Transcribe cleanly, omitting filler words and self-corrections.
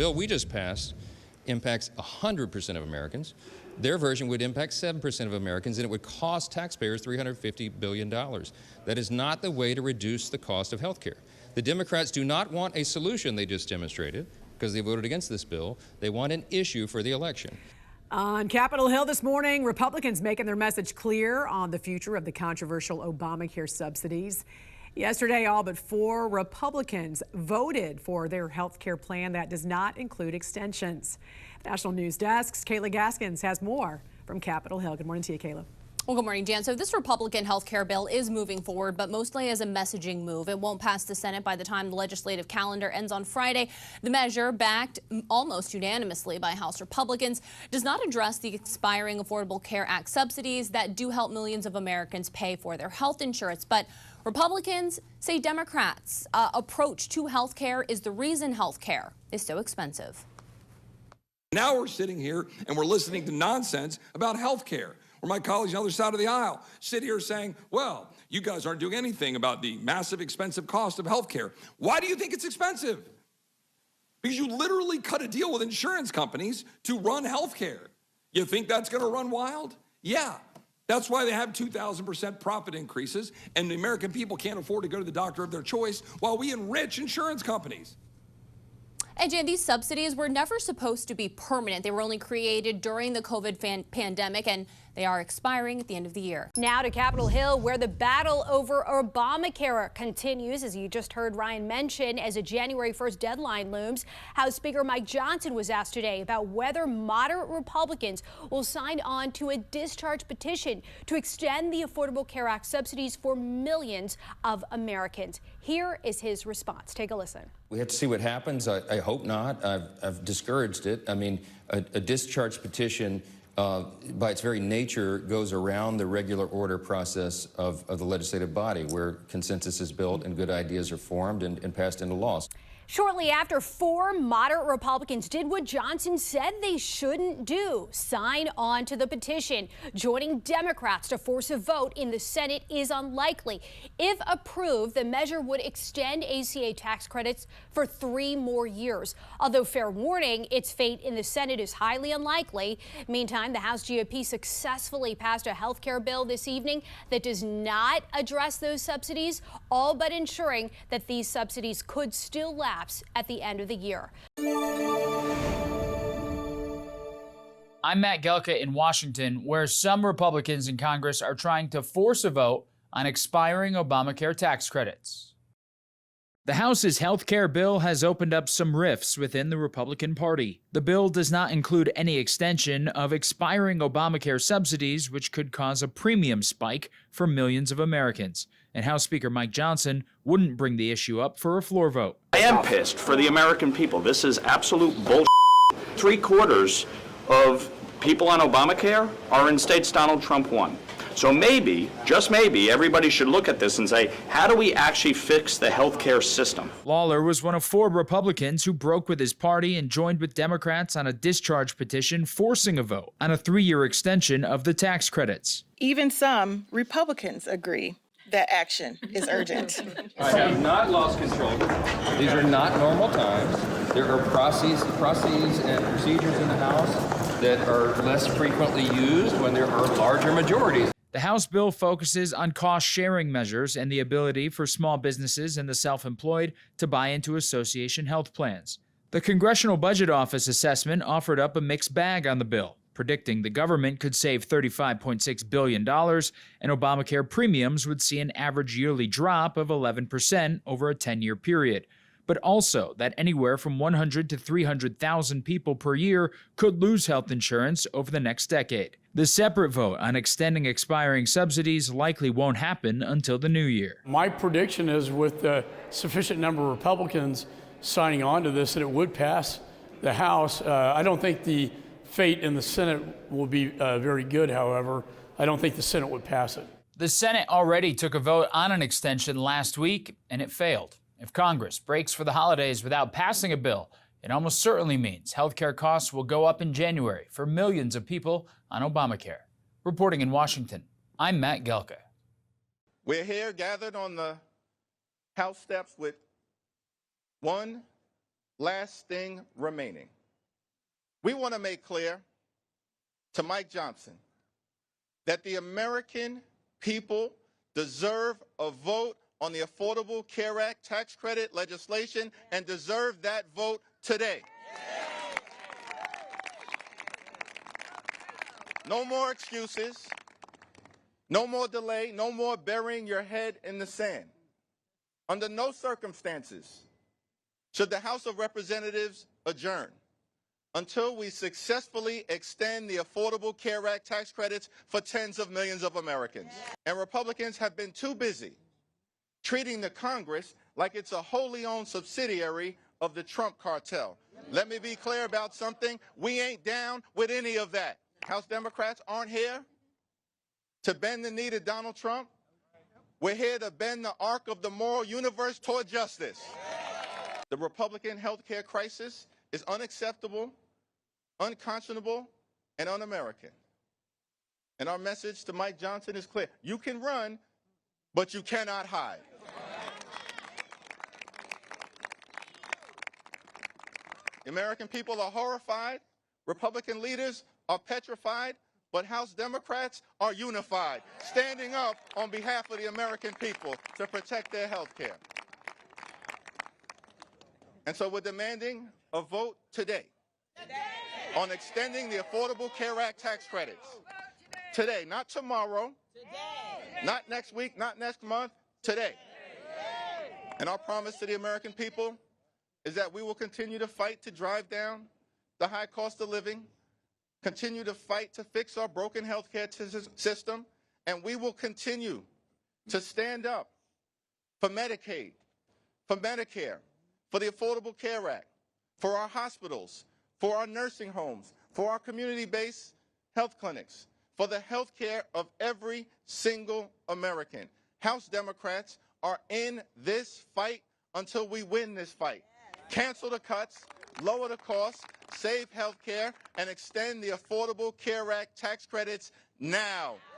bill we just passed impacts 100% of Americans. Their version would impact 7% of Americans, and it would cost taxpayers $350 billion. That is not the way to reduce the cost of health care. The Democrats do not want a solution they just demonstrated because they voted against this bill. They want an issue for the election. On Capitol Hill this morning, Republicans making their message clear on the future of the controversial Obamacare subsidies. Yesterday, all but 4 Republicans voted for their health care plan that does not include extensions. National News Desk's Kayla Gaskins has more from Capitol Hill. Good morning to you, Kayla. Well, good morning, Jan. So this Republican health care bill is moving forward, but mostly as a messaging move. It won't pass the Senate by the time the legislative calendar ends on Friday. The measure, backed almost unanimously by House Republicans, does not address the expiring Affordable Care Act subsidies that do help millions of Americans pay for their health insurance. But Republicans say Democrats' approach to health care is the reason health care is so expensive. Now we're sitting here and we're listening to nonsense about health care, where my colleagues on the other side of the aisle sit here saying, well, you guys aren't doing anything about the massive expensive cost of health care. Why do you think it's expensive? Because you literally cut a deal with insurance companies to run health care. You think that's going to run wild? Yeah. That's why they have 2,000% profit increases, and the American people can't afford to go to the doctor of their choice while we enrich insurance companies. And Jan, these subsidies were never supposed to be permanent. They were only created during the COVID pandemic, and they are expiring at the end of the year. Now to Capitol Hill, where the battle over Obamacare continues, as you just heard Ryan mention, as a January 1st deadline looms. House Speaker Mike Johnson was asked today about whether moderate Republicans will sign on to a discharge petition to extend the Affordable Care Act subsidies for millions of Americans. Here is his response. Take a listen. We have to see what happens. I hope not. I've discouraged it. I mean, a discharge petition, by its very nature, goes around the regular order process of the legislative body, where consensus is built and good ideas are formed and passed into law. Shortly after, 4 moderate Republicans did what Johnson said they shouldn't do: sign on to the petition. Joining Democrats to force a vote in the Senate is unlikely. If approved, the measure would extend ACA tax credits for 3 more years. Although, fair warning, its fate in the Senate is highly unlikely. Meantime, the House GOP successfully passed a health care bill this evening that does not address those subsidies, all but ensuring that these subsidies could still lapse at the end of the year. I'm Matt Gelka in Washington, where some Republicans in Congress are trying to force a vote on expiring Obamacare tax credits. The House's health care bill has opened up some rifts within the Republican Party. The bill does not include any extension of expiring Obamacare subsidies, which could cause a premium spike for millions of Americans. And House Speaker Mike Johnson wouldn't bring the issue up for a floor vote. I am pissed for the American people. This is absolute bullshit. 3/4 of people on Obamacare are in states Donald Trump won. So maybe, just maybe, everybody should look at this and say, how do we actually fix the healthcare system? Lawler was one of 4 Republicans who broke with his party and joined with Democrats on a discharge petition forcing a vote on a 3-year extension of the tax credits. Even some Republicans agree that action is urgent. I have not lost control. These are not normal times. There are processes and procedures in the House that are less frequently used when there are larger majorities. The House bill focuses on cost-sharing measures and the ability for small businesses and the self-employed to buy into association health plans. The Congressional Budget Office assessment offered up a mixed bag on the bill, predicting the government could save $35.6 billion, and Obamacare premiums would see an average yearly drop of 11% over a 10-year period, but also that anywhere from 100 to 300,000 people per year could lose health insurance over the next decade. The separate vote on extending expiring subsidies likely won't happen until the new year. My prediction is, with a sufficient number of Republicans signing on to this, that it would pass the House. I don't think the fate in the Senate will be very good, however. I don't think the Senate would pass it. The Senate already took a vote on an extension last week, and it failed. If Congress breaks for the holidays without passing a bill, it almost certainly means healthcare costs will go up in January for millions of people on Obamacare. Reporting in Washington, I'm Matt Gelka. We're here gathered on the House steps with one last thing remaining. We want to make clear to Mike Johnson that the American people deserve a vote on the Affordable Care Act tax credit legislation and deserve that vote today. No more excuses, no more delay, no more burying your head in the sand. Under no circumstances should the House of Representatives adjourn until we successfully extend the Affordable Care Act tax credits for tens of millions of Americans. And Republicans have been too busy treating the Congress like it's a wholly owned subsidiary of the Trump cartel. Let me be clear about something. We ain't down with any of that. House Democrats aren't here to bend the knee to Donald Trump. We're here to bend the arc of the moral universe toward justice. The Republican health care crisis is unacceptable, unconscionable, and un-American. And our message to Mike Johnson is clear. You can run, but you cannot hide. The American people are horrified. Republican leaders are petrified, but House Democrats are unified, standing up on behalf of the American people to protect their health care. And so we're demanding a vote today on extending the Affordable Care Act tax credits. Today, not tomorrow, not next week, not next month, today. And our promise to the American people is that we will continue to fight to drive down the high cost of living, continue to fight to fix our broken healthcare system, and we will continue to stand up for Medicaid, for Medicare, for the Affordable Care Act, for our hospitals, for our nursing homes, for our community-based health clinics, for the health care of every single American. House Democrats are in this fight until we win this fight. Cancel the cuts, lower the costs, save health care, and extend the Affordable Care Act tax credits now.